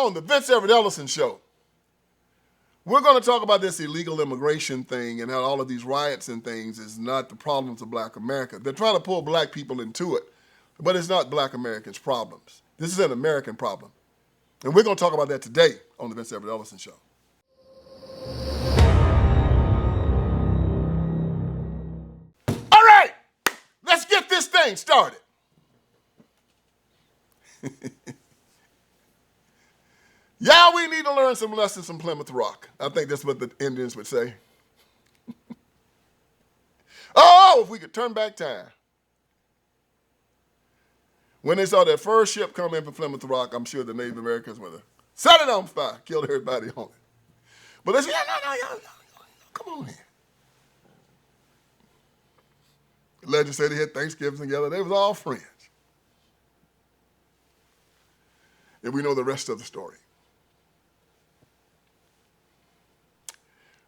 on the Vince Everett Ellison Show. We're going to talk about this illegal immigration thing and how all of these riots and things is not the problems of black America. They're trying to pull black people into it, but it's not black Americans' problems. This is an American problem. And we're going to talk about that today on the Vince Everett Ellison Show. All right, let's get this thing started. Yeah, we need to learn some lessons from Plymouth Rock. I think that's what the Indians would say. Oh, if we could turn back time. When they saw that first ship come in from Plymouth Rock, I'm sure the Native Americans would have set it on fire, killed everybody on it. But they said, no, come on here. The legend said they had Thanksgiving together. They was all friends. And we know the rest of the story.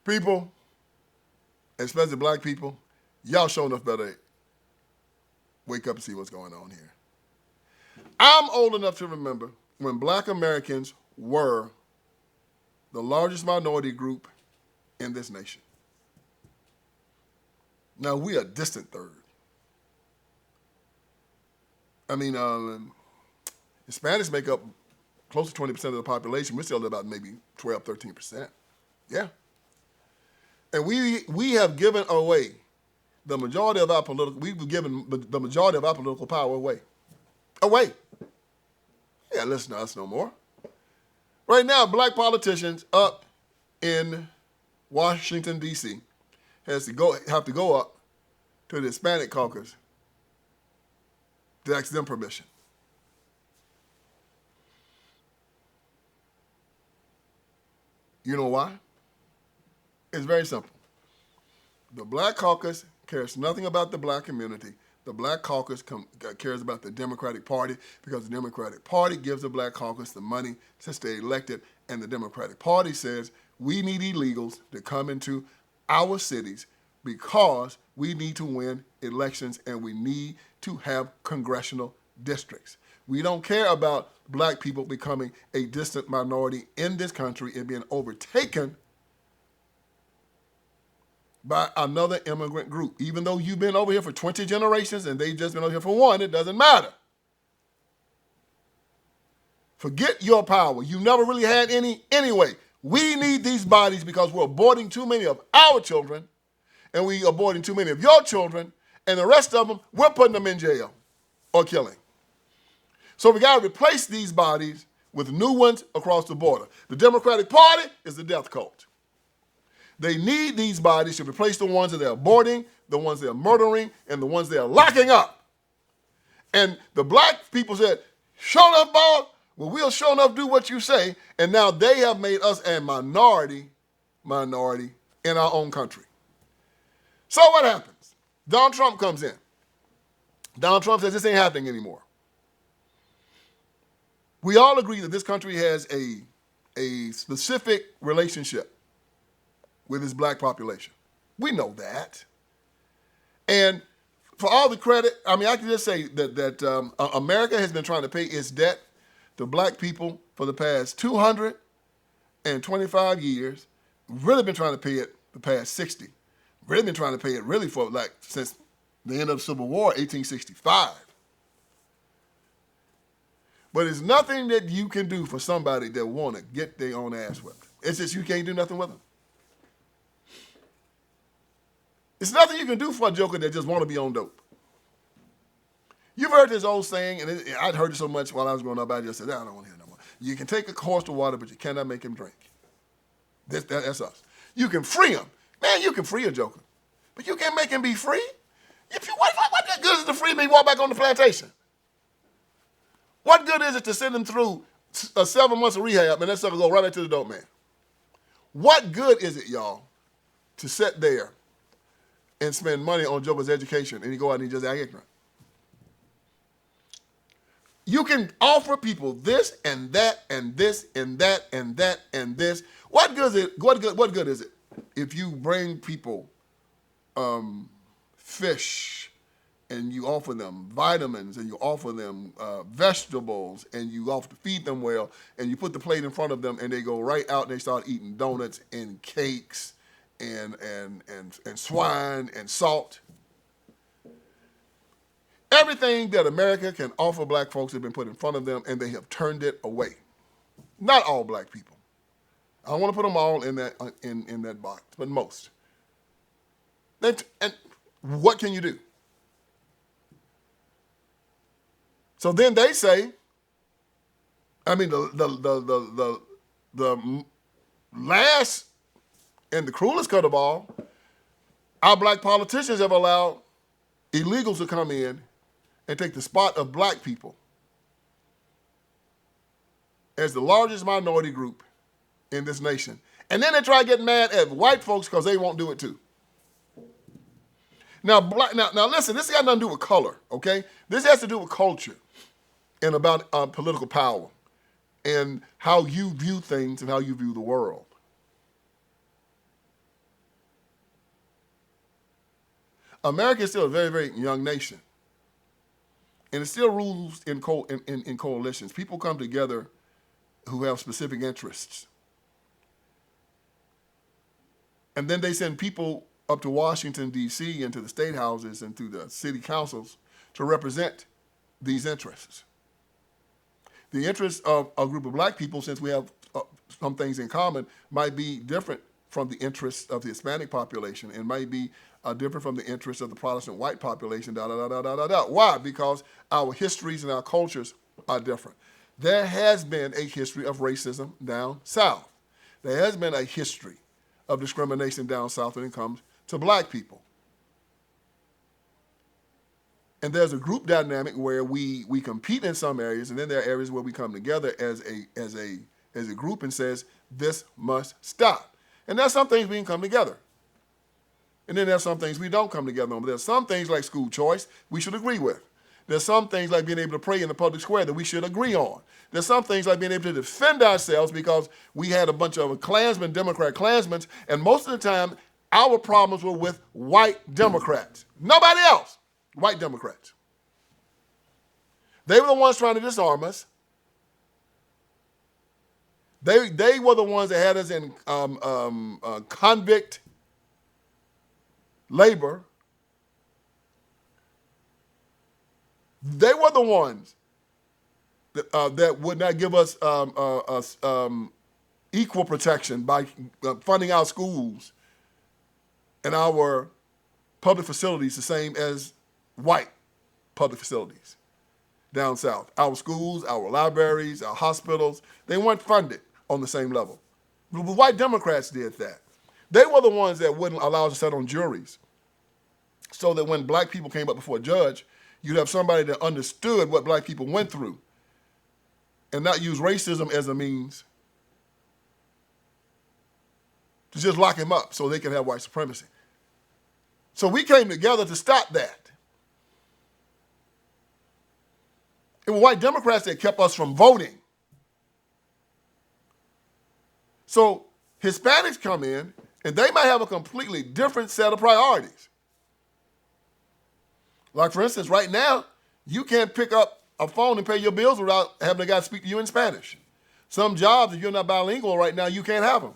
People, especially black people, y'all sure enough better wake up and see what's going on here. I'm old enough to remember when black Americans were the largest minority group in this nation. Now, we are a distant third. I mean, Hispanics make up close to 20% of the population. We're still at about maybe 12, 13%. Yeah. And we have given away the majority of our we've given the majority of our political power away. Yeah, listen to us no more. Right now, black politicians up in Washington, D.C. have to go up to the Hispanic Caucus to ask them permission. You know why? It's very simple. The Black Caucus cares nothing about the black community. The Black Caucus cares about the Democratic Party because the Democratic Party gives the Black Caucus the money to stay elected, and the Democratic Party says we need illegals to come into our cities because we need to win elections and we need to have congressional districts. We don't care about black people becoming a distant minority in this country and being overtaken by another immigrant group. Even though you've been over here for 20 generations and they've just been over here for one, it doesn't matter. Forget your power. You never really had any anyway. We need these bodies because we're aborting too many of our children and we're aborting too many of your children, and the rest of them, we're putting them in jail or killing. So we got to replace these bodies with new ones across the border. The Democratic Party is the death cult. They need these bodies to replace the ones that they're aborting, the ones they're murdering, and the ones they're locking up. And the black people said, show enough, boss, well, we'll show enough do what you say. And now they have made us a minority in our own country. So what happens? Donald Trump comes in. Donald Trump says this ain't happening anymore. We all agree that this country has a specific relationship with its black population. We know that. And for all the credit, I mean, I can just say that America has been trying to pay its debt to black people for the past 225 years. Really been trying to pay it the past 60. Really been trying to pay it really for since the end of the Civil War, 1865. But it's nothing that you can do for somebody that want to get their own ass whipped. It's just you can't do nothing with them. It's nothing you can do for a joker that just want to be on dope. You've heard this old saying, and I'd heard it so much while I was growing up, I just said, I don't want to hear it no more. You can take a horse to water, but you cannot make him drink. That's us. You can free him. Man, you can free a joker, but you can't make him be free. What good is it to free him and walk back on the plantation? What good is it to send him through 7 months of rehab and that sucker go right back to the dope man? What good is it, y'all, to sit there and spend money on joker's education and you go out and you just act ignorant? You can offer people this and that and this and that and that and this. What good is it? What good is it if you bring people fish and you offer them vitamins, and you offer them vegetables, and you offer to feed them well, and you put the plate in front of them, and they go right out and they start eating donuts and cakes and swine and salt. Everything that America can offer black folks has been put in front of them, and they have turned it away. Not all black people. I don't want to put them all in that in that box, but most. And what can you do? So then they say, I mean, the last and the cruelest cut of all, our black politicians have allowed illegals to come in and take the spot of black people as the largest minority group in this nation. And then they try to get mad at white folks because they won't do it too. Now, listen, this got nothing to do with color, okay? This has to do with culture and about political power and how you view things and how you view the world. America is still a very, very young nation. And it still rules in coalitions. People come together who have specific interests. And then they send people up to Washington, D.C. and to the state houses and to the city councils to represent these interests. The interests of a group of black people, since we have some things in common, might be different from the interests of the Hispanic population and might be different from the interests of the Protestant white population, Why? Because our histories and our cultures are different. There has been a history of racism down south. There has been a history of discrimination down south when it comes to black people. And there's a group dynamic where we compete in some areas, and then there are areas where we come together as a group and says, this must stop. And there's some things we can come together. And then there's some things we don't come together on. But there's some things like school choice we should agree with. There's some things like being able to pray in the public square that we should agree on. There's some things like being able to defend ourselves because we had a bunch of Klansmen, Democrat Klansmen, and most of the time our problems were with white Democrats. Nobody else. White Democrats. They were the ones trying to disarm us. They were the ones that had us in convict labor. They were the ones that would not give us equal protection by funding our schools and our public facilities the same as white public facilities down south. Our schools, our libraries, our hospitals, they weren't funded on the same level. The white Democrats did that. They were the ones that wouldn't allow us to sit on juries so that when black people came up before a judge, you'd have somebody that understood what black people went through and not use racism as a means to just lock him up so they can have white supremacy. So we came together to stop that. It was white Democrats that kept us from voting. So Hispanics come in, and they might have a completely different set of priorities. Like, for instance, right now, you can't pick up a phone and pay your bills without having a guy speak to you in Spanish. Some jobs, if you're not bilingual right now, you can't have them.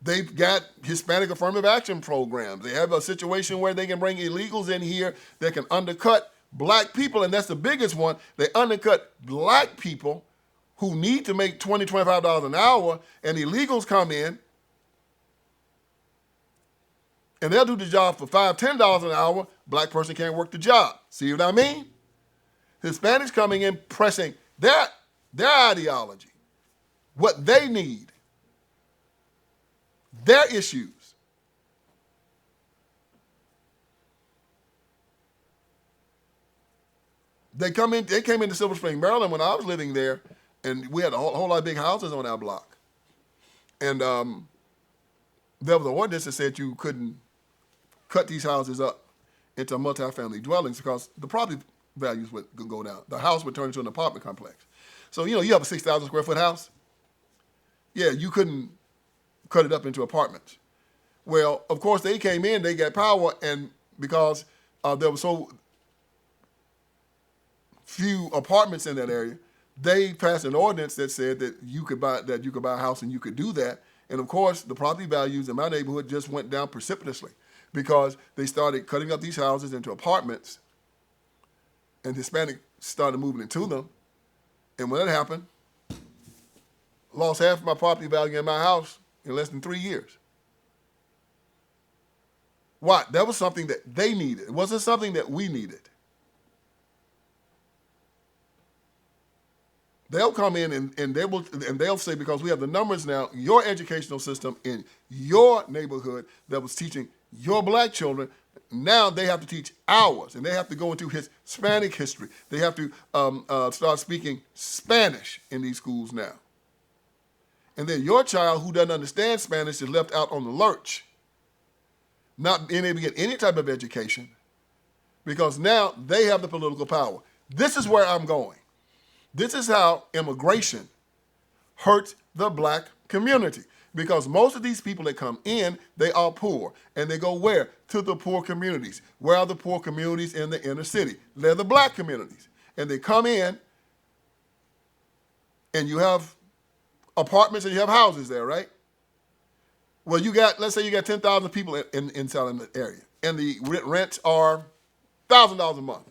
They've got Hispanic affirmative action programs. They have a situation where they can bring illegals in here that can undercut black people, and that's the biggest one. They undercut black people who need to make $20, $25 an hour, and illegals come in, and they'll do the job for $5, $10 an hour. Black person can't work the job. See what I mean? Hispanics coming in pressing their ideology, what they need, their issues. They came into Silver Spring, Maryland when I was living there, and we had a whole lot of big houses on our block. And there was an ordinance that said you couldn't cut these houses up into multifamily dwellings because the property values would go down. The house would turn into an apartment complex. So, you have a 6,000 square foot house. Yeah, you couldn't cut it up into apartments. Well, of course, they came in, they got power, and because there were so few apartments in that area, they passed an ordinance that said that you could buy a house and you could do that. And of course, the property values in my neighborhood just went down precipitously because they started cutting up these houses into apartments, and Hispanic started moving into them. And when that happened, lost half of my property value in my house in less than 3 years. Why? That was something that they needed. It wasn't something that we needed. They'll come in and they'll say, because we have the numbers now, your educational system in your neighborhood that was teaching your black children, now they have to teach ours, and they have to go into Hispanic history. They have to start speaking Spanish in these schools now. And then your child who doesn't understand Spanish is left out on the lurch, not being able to get any type of education, because now they have the political power. This is where I'm going. This is how immigration hurts the black community, because most of these people that come in, they are poor, and they go where? To the poor communities. Where are the poor communities in the inner city? They're the black communities. And they come in, and you have apartments and you have houses there, right? Well, let's say you got 10,000 people inside the area, and the rents are $1,000 a month.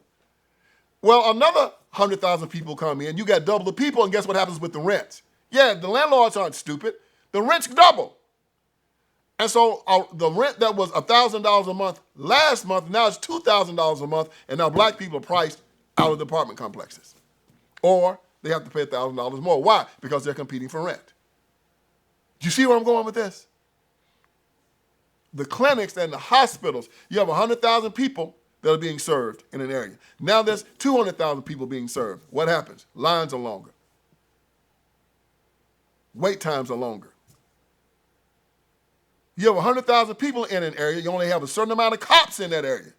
Well, another 100,000 people come in, you got double the people, and guess what happens with the rents? Yeah, the landlords aren't stupid. The rent's double. And so the rent that was $1,000 a month last month, now it's $2,000 a month, and now black people are priced out of the apartment complexes. Or they have to pay $1,000 more. Why? Because they're competing for rent. Do you see where I'm going with this? The clinics and the hospitals, you have 100,000 people that are being served in an area. Now there's 200,000 people being served. What happens? Lines are longer. Wait times are longer. You have 100,000 people in an area, you only have a certain amount of cops in that area.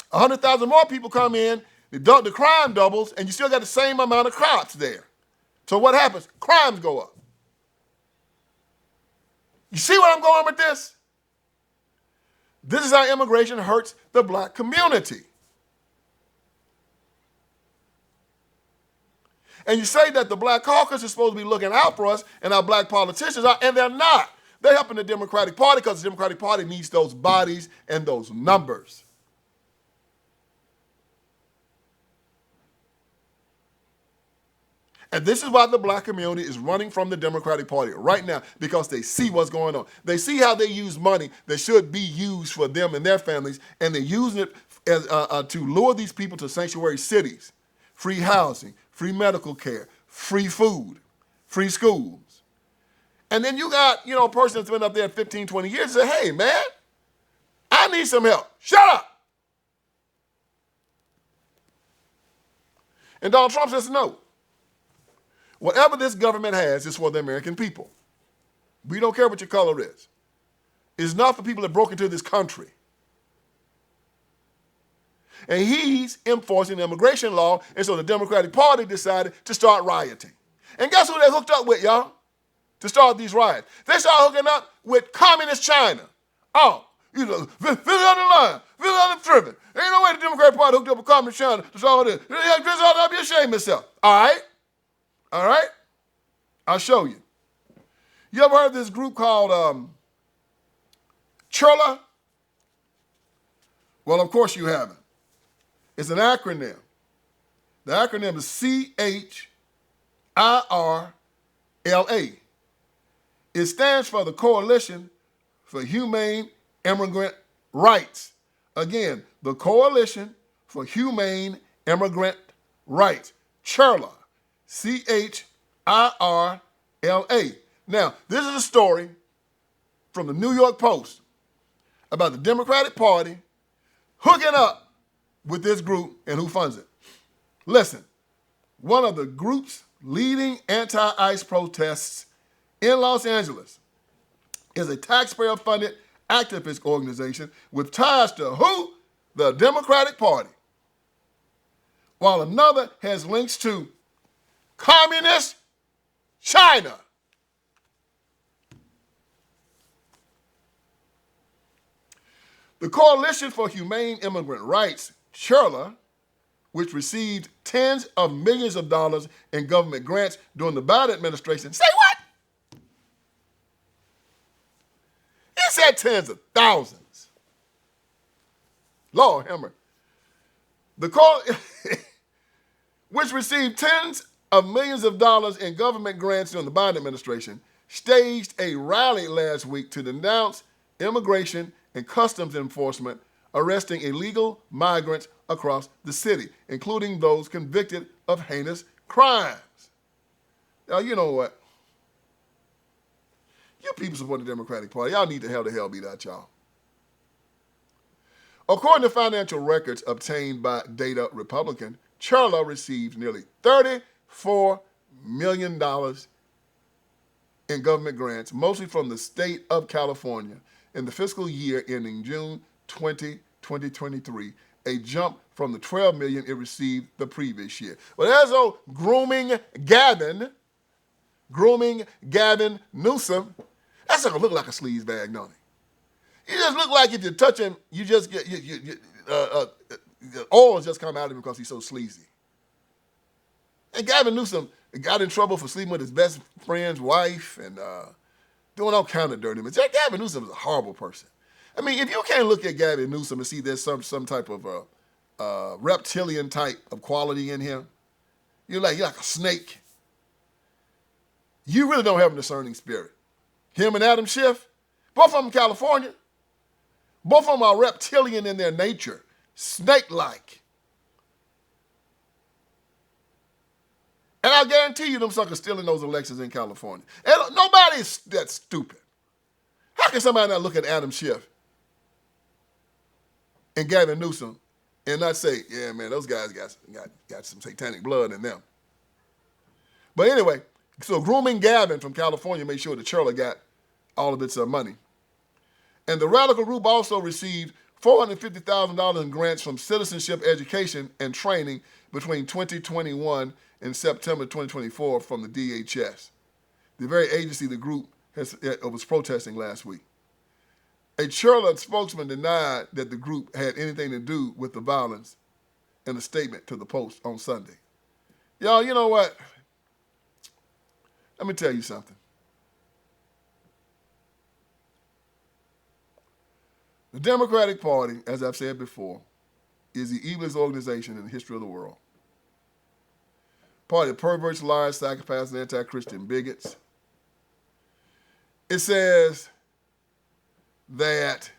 100,000 more people come in, the crime doubles, and you still got the same amount of cops there. So what happens? Crimes go up. You see where I'm going with this? This is how immigration hurts the black community. And you say that the Black Caucus is supposed to be looking out for us, and our black politicians are, and they're not. They're helping the Democratic Party because the Democratic Party needs those bodies and those numbers. And this is why the black community is running from the Democratic Party right now, because they see what's going on. They see how they use money that should be used for them and their families, and they're using it as, to lure these people to sanctuary cities, free housing, free medical care, free food, free schools. And then you got, a person that's been up there 15, 20 years and say, hey, man, I need some help. Shut up. And Donald Trump says no. Whatever this government has is for the American people. We don't care what your color is. It's not for people that broke into this country. And he's enforcing the immigration law, and so the Democratic Party decided to start rioting. And guess who they hooked up with, y'all, to start these riots? They started hooking up with communist China. Oh, fill out the line, fill out the tripping. Ain't no way the Democratic Party hooked up with communist China to start all this. This ought to be ashamed of itself. All right? I'll show you. You ever heard of this group called CHIRLA? Well, of course you haven't. It's an acronym. The acronym is CHIRLA. It stands for the Coalition for Humane Immigrant Rights. Again, the Coalition for Humane Immigrant Rights. CHIRLA. CHIRLA. Now, this is a story from the New York Post about the Democratic Party hooking up with this group and who funds it. Listen, one of the group's leading anti-ICE protests in Los Angeles is a taxpayer-funded activist organization with ties to who? The Democratic Party. While another has links to communist China. The Coalition for Humane Immigrant Rights, CHIRLA, which received tens of millions of dollars in government grants during the Biden administration. Say what? He said tens of thousands. Lord Hammer. Which received tens of millions of dollars in government grants during the Biden administration, staged a rally last week to denounce immigration and customs enforcement arresting illegal migrants across the city, including those convicted of heinous crimes. Now, you know what? You people support the Democratic Party. Y'all need to hell beat out y'all. According to financial records obtained by Data Republican, CHIRLA received nearly $34 million in government grants, mostly from the state of California, in the fiscal year ending June 2023, a jump from the $12 million it received the previous year. But as old Grooming Gavin Newsom, that's gonna look like a sleaze bag, don't he? He just look like if you touch him, you just get the oil just come out of him because he's so sleazy. And Gavin Newsom got in trouble for sleeping with his best friend's wife and doing all kind of dirty things. Gavin Newsom is a horrible person. I mean, if you can't look at Gavin Newsom and see there's some type of reptilian type of quality in him, you're like a snake. You really don't have a discerning spirit. Him and Adam Schiff, both of them California, both of them are reptilian in their nature, snake-like. And I guarantee you them suckers still in those elections in California. And nobody's that stupid. How can somebody not look at Adam Schiff and Gavin Newsom and not say, yeah, man, those guys got some satanic blood in them? But anyway, so Grooming Gavin from California made sure that CHIRLA got all of its money. And the radical group also received $450,000 in grants from citizenship education and training between 2021 and September 2024 from the DHS, the very agency the group was protesting last week. A CHIRLA spokesman denied that the group had anything to do with the violence in a statement to the Post on Sunday. Y'all, you know what? Let me tell you something. The Democratic Party, as I've said before, is the evilest organization in the history of the world. Party of perverts, liars, psychopaths, and anti-Christian bigots. It says that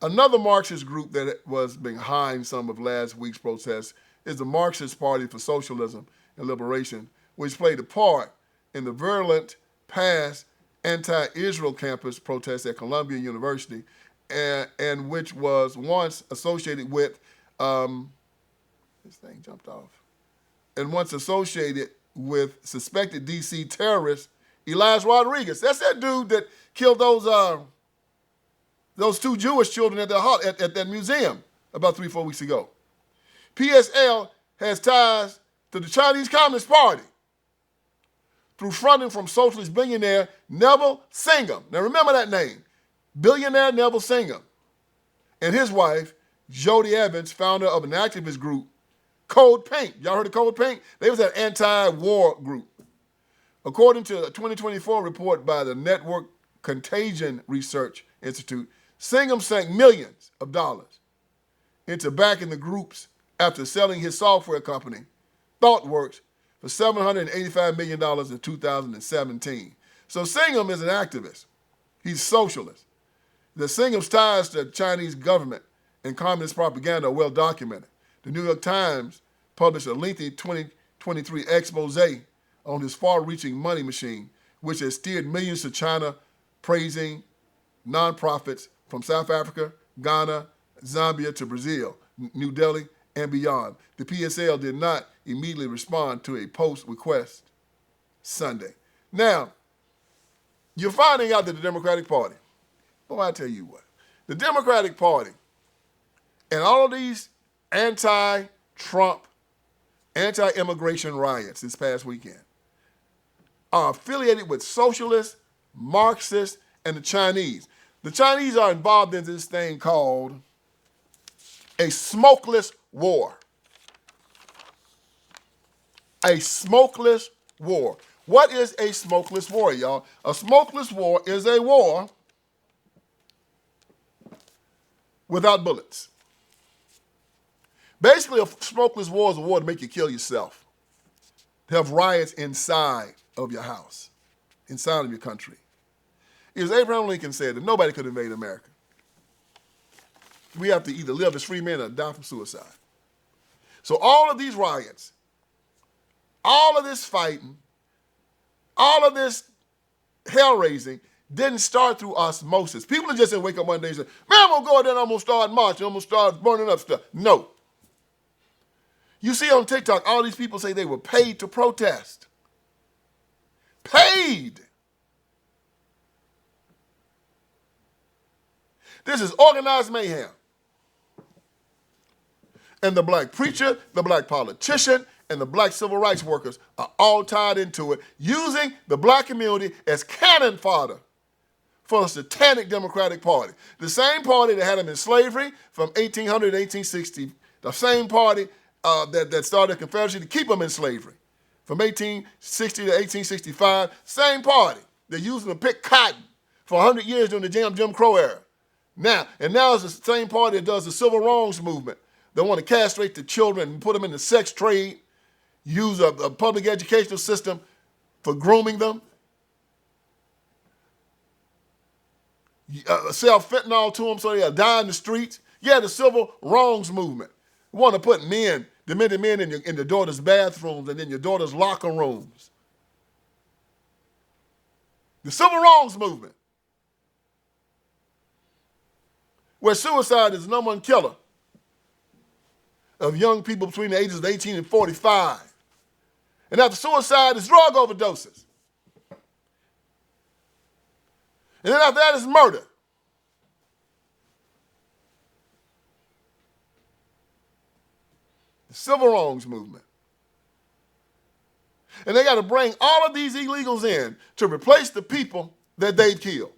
another Marxist group that was behind some of last week's protests is the Marxist Party for Socialism and Liberation, which played a part in the virulent past anti-Israel campus protests at Columbia University, and which was once associated with, this thing jumped off, and once associated with suspected DC terrorist Elias Rodriguez. That's that dude that killed those two Jewish children at that museum about 3-4 weeks ago. PSL has ties to the Chinese Communist Party through funding from socialist billionaire Neville Singham. Now remember that name, billionaire Neville Singham, and his wife, Jody Evans, founder of an activist group, Code Pink. Y'all heard of Code Pink? They was an anti-war group. According to a 2024 report by the Network Contagion Research Institute, Singham sank millions of dollars into backing the groups after selling his software company, ThoughtWorks, for $785 million in 2017. So Singham is an activist. He's socialist. The Singham's ties to the Chinese government and communist propaganda are well documented. The New York Times published a lengthy 2023 expose on his far-reaching money machine, which has steered millions to China, praising nonprofits from South Africa, Ghana, Zambia to Brazil, New Delhi, and beyond. The PSL did not immediately respond to a post request Sunday. Now, you're finding out that the Democratic Party, well, I tell you what, the Democratic Party and all of these anti-Trump, anti-immigration riots this past weekend are affiliated with socialists, Marxists, and the Chinese. The Chinese are involved in this thing called a smokeless war. A smokeless war. What is a smokeless war, y'all? A smokeless war is a war without bullets. Basically, a smokeless war is a war to make you kill yourself, to have riots inside of your house, inside of your country. As Abraham Lincoln said, that nobody could invade America. We have to either live as free men or die from suicide. So all of these riots, all of this fighting, all of this hell-raising didn't start through osmosis. People just didn't wake up one day and say, man, I'm going to go out there and I'm going to start marching, I'm going to start burning up stuff. No. You see on TikTok, all these people say they were paid to protest. Paid. This is organized mayhem. And the black preacher, the black politician, and the black civil rights workers are all tied into it, using the black community as cannon fodder for the satanic Democratic Party. The same party that had them in slavery from 1800 to 1860, the same party that started a confederacy to keep them in slavery from 1860 to 1865, same party. They're using them to pick cotton for 100 years during the Jim Crow era. Now it's the same party that does the civil wrongs movement. They want to castrate the children and put them in the sex trade, use a public educational system for grooming them, sell fentanyl to them so they'll die in the streets. Yeah, the civil wrongs movement. We want to put demented men in your daughter's bathrooms and in your daughter's locker rooms. The civil wrongs movement, where suicide is the number one killer of young people between the ages of 18 and 45. And after suicide is drug overdoses. And then after that is murder. The civil wrongs movement. And they got to bring all of these illegals in to replace the people that they've killed,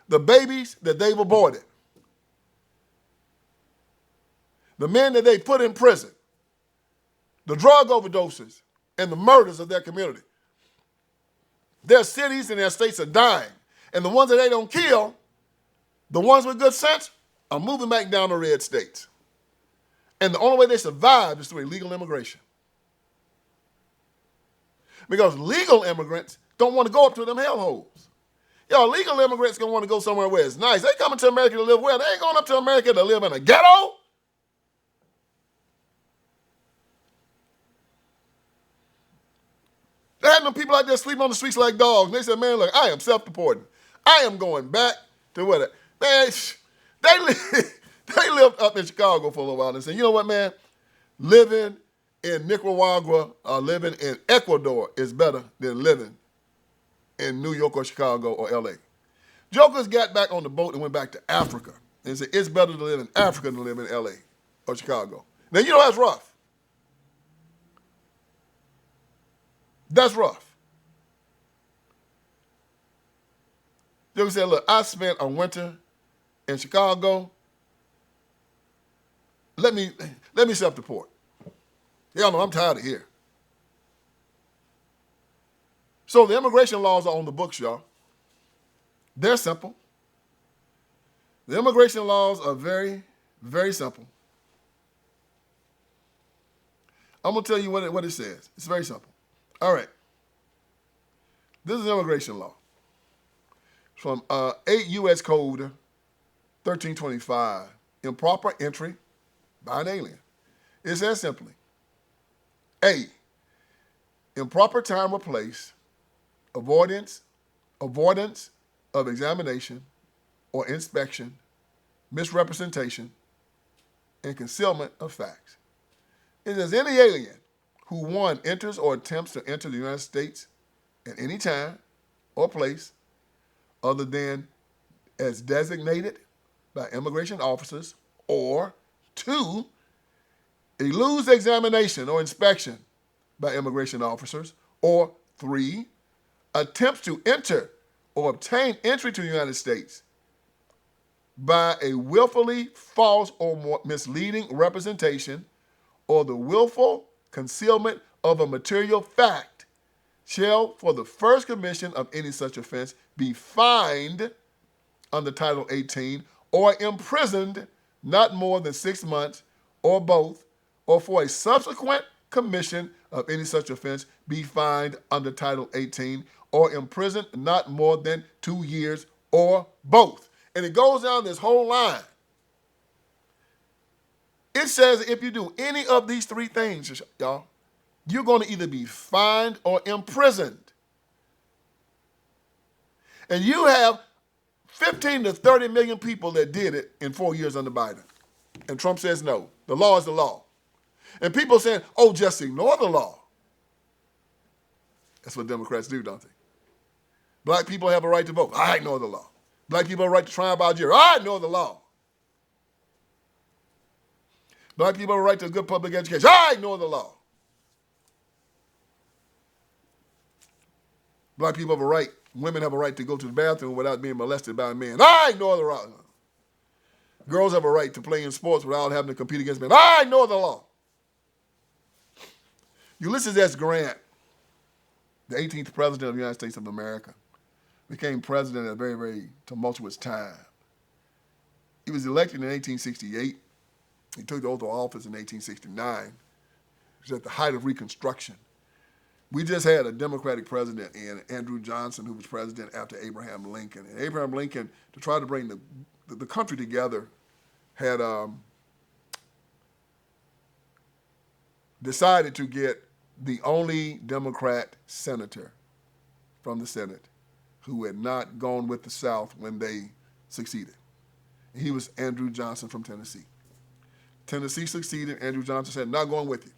the babies that they've aborted, the men that they put in prison, the drug overdoses, and the murders of their community. Their cities and their states are dying. And the ones that they don't kill, the ones with good sense, are moving back down to red states. And the only way they survive is through illegal immigration. Because legal immigrants don't want to go up to them hellholes. Yo, legal immigrants going to want to go somewhere where it's nice. They coming to America to live where? They ain't going up to America to live in a ghetto. They had them people out there sleeping on the streets like dogs. And they said, man, look, I am self-deporting. I am going back to where man, they lived up in Chicago for a little while and said, you know what, man? Living in Nicaragua or living in Ecuador is better than living in New York or Chicago or LA. Jokers got back on the boat and went back to Africa and said, it's better to live in Africa than to live in LA or Chicago. Now, you know that's rough. That's rough. Joker said, look, I spent a winter in Chicago. Let me self-deport. Y'all know I'm tired of here. So the immigration laws are on the books, y'all. They're simple. The immigration laws are very, very simple. I'm going to tell you what it says. It's very simple. All right. This is immigration law from 8 U.S. Code 1325, improper entry by an alien. It says simply, A, improper time or place, avoidance of examination or inspection, misrepresentation, and concealment of facts. It says any alien who, one, enters or attempts to enter the United States at any time or place other than as designated by immigration officers, or 2, eludes examination or inspection by immigration officers, or 3, attempts to enter or obtain entry to the United States by a willfully false or misleading representation or the willful concealment of a material fact shall, for the first commission of any such offense, be fined under Title 18 or imprisoned not more than 6 months or both, or for a subsequent commission of any such offense be fined under Title 18 or imprisoned not more than 2 years or both. And it goes down this whole line. It says if you do any of these three things, y'all, you're going to either be fined or imprisoned. And you have 15 to 30 million people that did it in 4 years under Biden. And Trump says no. The law is the law. And people saying, oh, just ignore the law. That's what Democrats do, don't they? Black people have a right to vote. I ignore the law. Black people have a right to trial by jury. I ignore the law. Black people have a right to a good public education. I ignore the law. Black people have a right, women have a right to go to the bathroom without being molested by a man. I ignore the law. Girls have a right to play in sports without having to compete against men. I ignore the law. Ulysses S. Grant, the 18th president of the United States of America, became president at a very, very tumultuous time. He was elected in 1868. He took the oath of office in 1869. It was at the height of Reconstruction. We just had a Democratic president in Andrew Johnson, who was president after Abraham Lincoln. And Abraham Lincoln, to try to bring the country together, had decided to get the only Democrat senator from the Senate who had not gone with the South when they succeeded. He was Andrew Johnson from Tennessee. Tennessee succeeded. Andrew Johnson said, not going with you.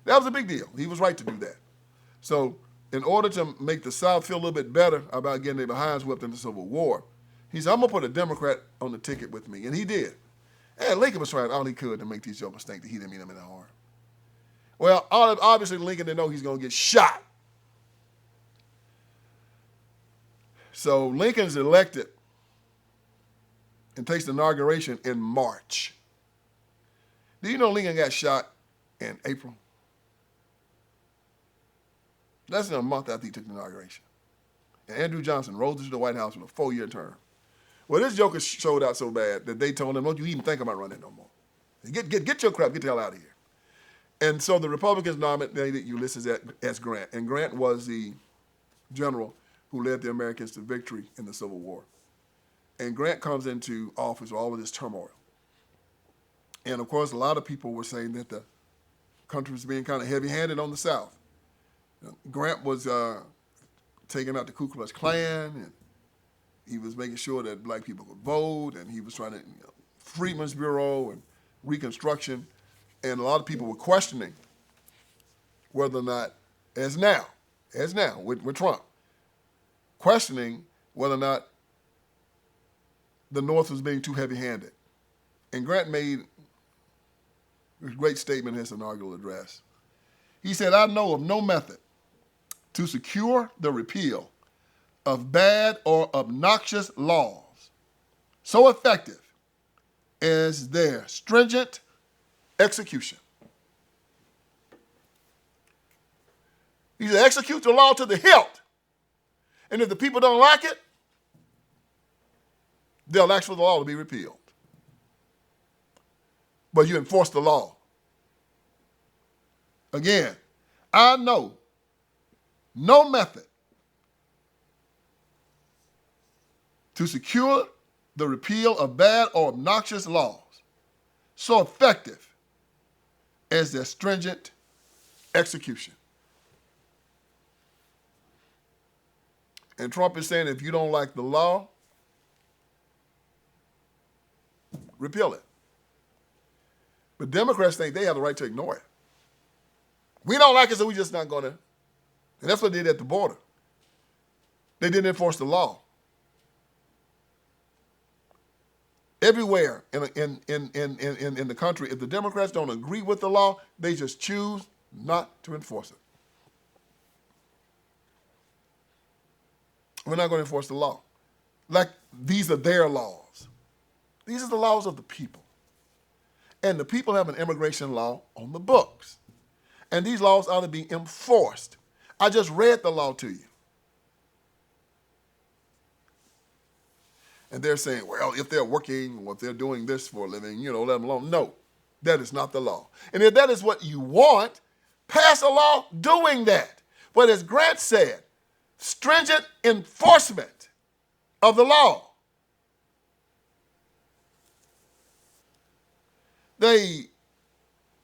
That was a big deal. He was right to do that. So in order to make the South feel a little bit better about getting their behinds whipped in the Civil War, he said, I'm going to put a Democrat on the ticket with me. And he did. And Lincoln was trying all he could to make these jokers think that he didn't mean them in the harm. Well, obviously Lincoln didn't know he's going to get shot. So Lincoln's elected and takes the inauguration in March. Do you know Lincoln got shot in April? Less than a month after he took the inauguration. And Andrew Johnson rose to the White House with a 4-year term. Well, this joker showed out so bad that they told him, don't you even think about running no more. Get your crap, get the hell out of here. And so the Republicans nominated Ulysses S. Grant. And Grant was the general who led the Americans to victory in the Civil War. And Grant comes into office with all of this turmoil. And of course, a lot of people were saying that the country was being kind of heavy-handed on the South. Grant was taking out the Ku Klux Klan, and he was making sure that black people could vote, and he was trying to, Freedmen's Bureau and Reconstruction, and a lot of people were questioning whether or not, as now with Trump, questioning whether or not the North was being too heavy-handed. And Grant made a great statement in his inaugural address. He said, I know of no method to secure the repeal of bad or obnoxious laws so effective as their stringent execution. He said, execute the law to the hilt. And if the people don't like it, they'll ask for the law to be repealed. But you enforce the law. Again, I know no method to secure the repeal of bad or obnoxious laws so effective as their stringent execution. And Trump is saying if you don't like the law, repeal it. But Democrats think they have the right to ignore it. We don't like it, so we're just not going to. And that's what they did at the border. They didn't enforce the law. Everywhere in the country, if the Democrats don't agree with the law, they just choose not to enforce it. We're not going to enforce the law. Like these are their laws. These are the laws of the people. And the people have an immigration law on the books. And these laws ought to be enforced. I just read the law to you. And they're saying, well, if they're working or if they're doing this for a living, let them alone. No, that is not the law. And if that is what you want, pass a law doing that. But as Grant said, stringent enforcement of the law. They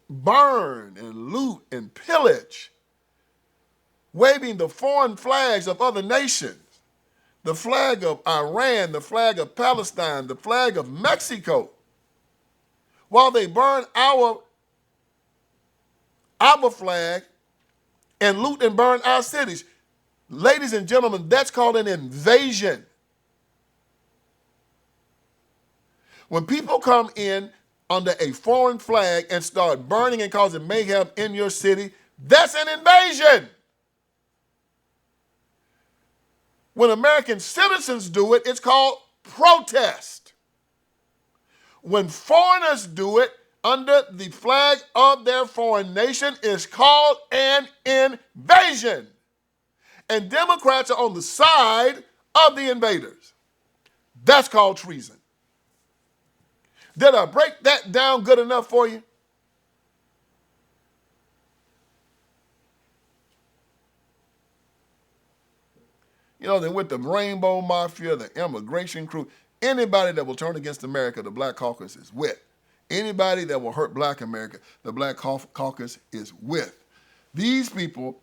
burn and loot and pillage, waving the foreign flags of other nations, the flag of Iran, the flag of Palestine, the flag of Mexico, while they burn our flag and loot and burn our cities. Ladies and gentlemen, that's called an invasion. When people come in under a foreign flag and start burning and causing mayhem in your city, that's an invasion. When American citizens do it, it's called protest. When foreigners do it under the flag of their foreign nation, it's called an invasion. And Democrats are on the side of the invaders. That's called treason. Did I break that down good enough for you? Then with the Rainbow Mafia, the immigration crew, anybody that will turn against America, the Black Caucus is with. Anybody that will hurt Black America, the Black Caucus is with. These people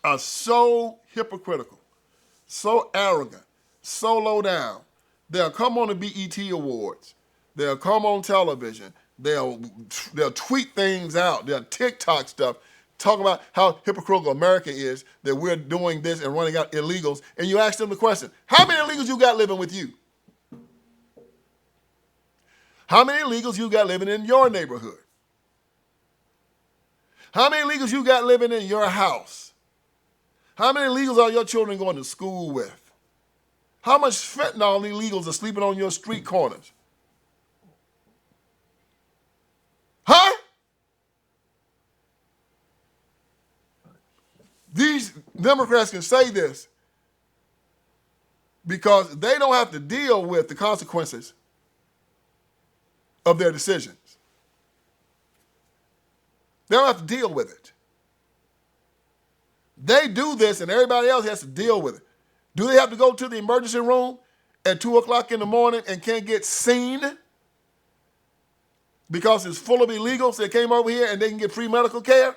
are so hypocritical, so arrogant, so low down. They'll come on the BET Awards. They'll come on television. They'll tweet things out. They'll TikTok stuff, talk about how hypocritical America is, that we're doing this and running out illegals. And you ask them the question, how many illegals you got living with you? How many illegals you got living in your neighborhood? How many illegals you got living in your house? How many illegals are your children going to school with? How much fentanyl illegals are sleeping on your street corners? Huh? These Democrats can say this because they don't have to deal with the consequences of their decisions. They don't have to deal with it. They do this and everybody else has to deal with it. Do they have to go to the emergency room at 2 o'clock in the morning and can't get seen because it's full of illegals that came over here and they can get free medical care?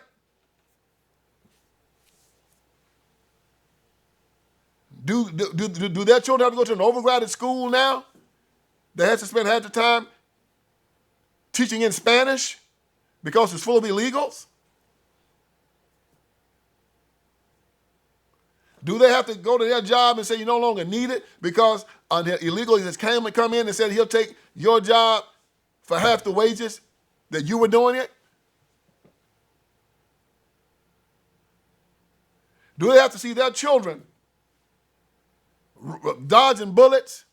Do their children have to go to an overgraduate school now that has to spend half the time teaching in Spanish because it's full of illegals? Do they have to go to their job and say you no longer need it because the illegal just came and come in and said he'll take your job for half the wages that you were doing it? Do they have to see their children dodging bullets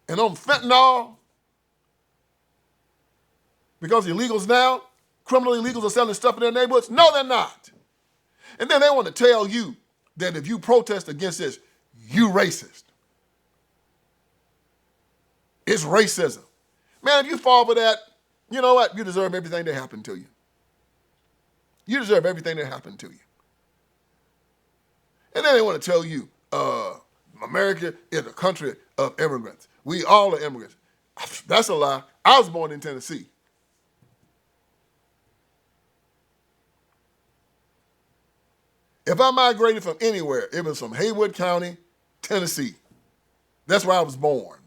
and on fentanyl because illegals now, criminal illegals are selling stuff in their neighborhoods? No, they're not. And then they want to tell you that if you protest against this, you racist. It's racism. Man, if you fall for that, you know what? You deserve everything that happened to you. You deserve everything that happened to you. And then they want to tell you, America is a country of immigrants. We all are immigrants. That's a lie. I was born in Tennessee. If I migrated from anywhere, it was from Haywood County, Tennessee. That's where I was born.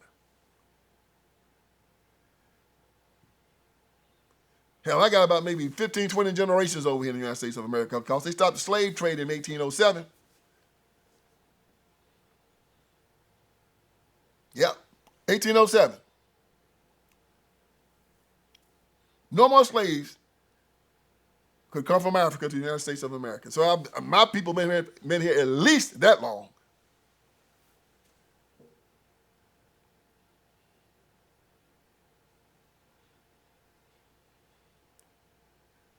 Hell, I got about maybe 15, 20 generations over here in the United States of America because they stopped the slave trade in 1807. Yep, 1807. No more slaves could come from Africa to the United States of America. So my people been here at least that long.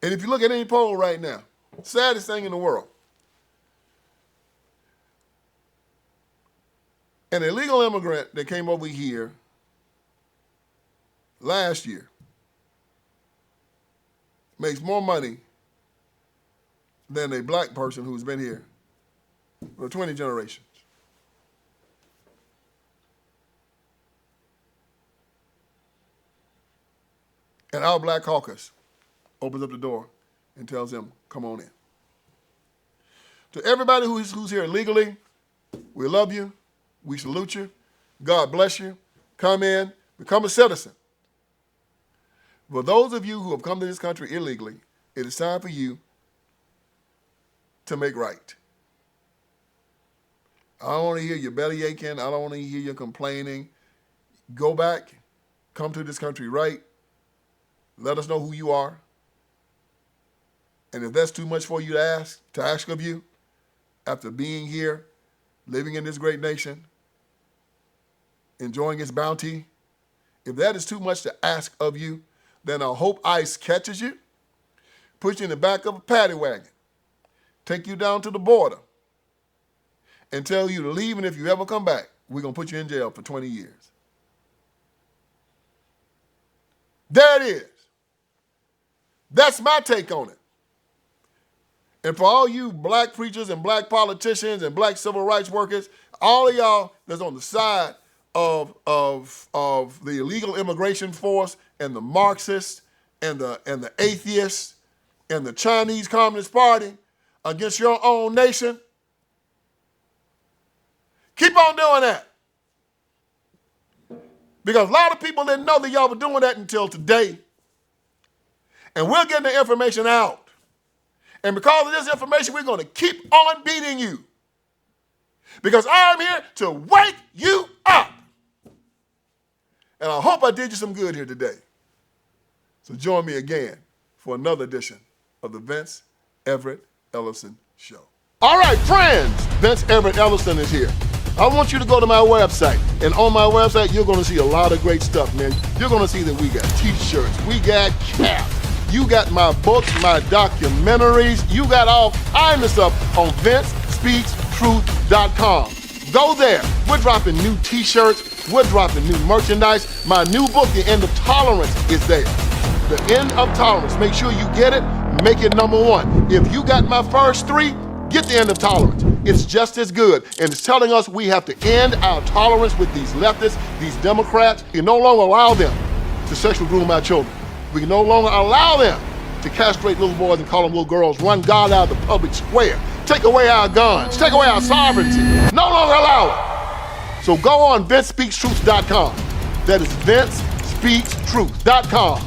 And if you look at any poll right now, saddest thing in the world, an illegal immigrant that came over here last year makes more money than a black person who's been here for 20 generations. And our Black Caucus opens up the door and tells them, come on in. To everybody who's here illegally, we love you. We salute you. God bless you. Come in. Become a citizen. For those of you who have come to this country illegally, it is time for you to make right. I don't want to hear your belly aching. I don't want to hear you complaining. Go back. Come to this country right. Let us know who you are. And if that's too much for you to ask of you, after being here, living in this great nation, enjoying its bounty, if that is too much to ask of you, then I hope ICE catches you, put you in the back of a paddy wagon, take you down to the border, and tell you to leave, and if you ever come back, we're going to put you in jail for 20 years. There it is. That's my take on it. And for all you black preachers and black politicians and black civil rights workers, all of y'all that's on the side of the illegal immigration force and the Marxists and the atheists and the Chinese Communist Party against your own nation, keep on doing that. Because a lot of people didn't know that y'all were doing that until today. And we're getting the information out. And because of this information, we're going to keep on beating you. Because I'm here to wake you up. And I hope I did you some good here today. So join me again for another edition of the Vince Everett Ellison Show. All right, friends, Vince Everett Ellison is here. I want you to go to my website. And on my website, you're going to see a lot of great stuff, man. You're going to see that we got t-shirts, we got caps. You got my books, my documentaries. You got all kinds of stuff on VinceSpeaksTruth.com. Go there. We're dropping new t-shirts. We're dropping new merchandise. My new book, The End of Tolerance, is there. The End of Tolerance. Make sure you get it. Make it #1. If you got my first 3, get The End of Tolerance. It's just as good. And it's telling us we have to end our tolerance with these leftists, these Democrats. We can no longer allow them to sexually groom our children. We can no longer allow them to castrate little boys and call them little girls, run God out of the public square, take away our guns, take away our sovereignty. No longer allow it. So go on VinceSpeaksTruth.com. That is VinceSpeaksTruth.com.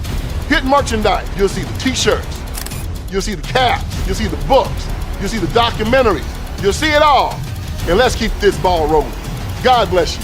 Hit merchandise. You'll see the t-shirts. You'll see the caps. You'll see the books. You'll see the documentaries. You'll see it all. And let's keep this ball rolling. God bless you.